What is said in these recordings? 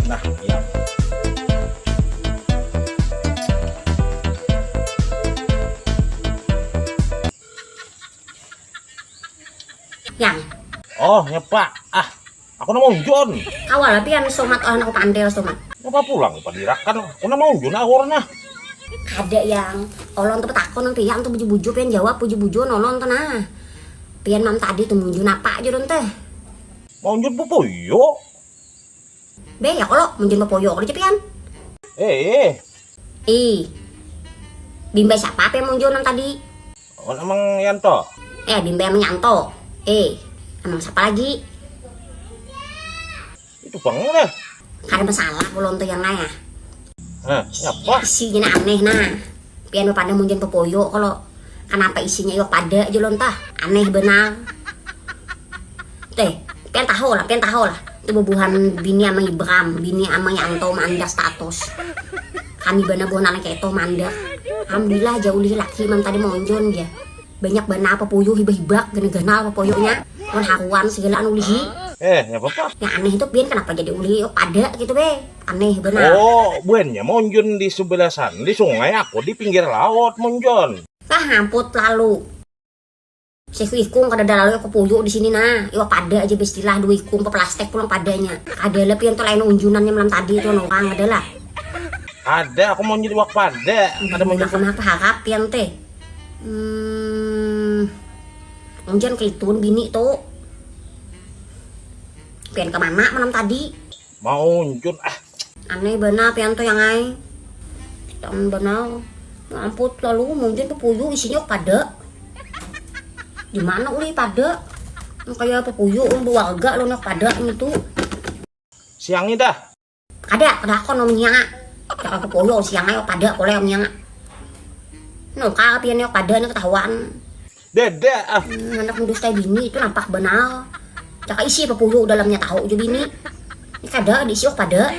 Nah, iya. Yang Oh, ya Pak. Aku na maunjon. awal pian somat aku pandai somat. Apa pulang Pak dirakan. Aku na maunjon ahor na. Ada yang olon tuh takon nang pian tuh buju-buju pian jawab buju-buju nolon tuh nah. Pian mam tadi tuh munjun apa aja teh. Maunjon pupuyo. Be ya kalau munjun popoyo kalau pian. Ih. Bimba siapa pe munjun nang tadi? Oh, emang Yanto. Bimba yang menyanto. Emang siapa lagi? Itu bang deh. Ada masalah belum tuh yang naya. Siapa? Isinya aneh nah. Pian pada munjun popoyo kalau kenapa isinya yuk pada aja lontah. Aneh benar. Pian tahu lah. Itu bubuhan bini sama Ibram, bini sama Yanto mandak status. Kami benar buah anak itu mandak. Alhamdulillah jauh laki mam tadi monjon dia. Banyak benar popoyo hibah-hibak gena-gena popoyonya. Kon haruan segala anu lihi. Ya apa? Yang aneh itu pian kenapa jadi uli yuk pada gitu be. Aneh benar. Oh, buennya monjon di sebelah sana di sungai, aku di pinggir laut monjon. Hamput lalu. Si ikung kada lalu aku puyo di sini nah. Yo pada aja bestilah dua ikung pe plastik pulang padanya. Ada lah pian tuh lain unjunannya malam tadi tuh orang adalah. Ada, aku mau jadi wak pada. Ada monjon. Kenapa harap pian teh? Unjan kelitun bini tuh. Pian kemana malam tadi? Maunjon Aneh benar pian tuh yang ai. Dan benar. Ampun lalu mungkin pepuyu isinya pada. Di mana uli pada? Kayak pepuyu warga lo nak pada itu. Siangnya dah. Ada kon omnya. Kayak pepuyu siangnya pada oleh omnya. Nongka pian yok pada nih ketahuan. Dede Anak mudus kayak bini itu nampak benar. Caka isi pepuyu dalamnya tahu juga bini. Ini kada diisi yok pada.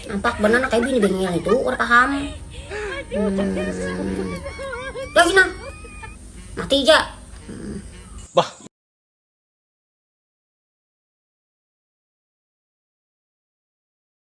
Nampak benar kayak bini bengel itu orang paham. Lagi nah. Mati aja. Bah,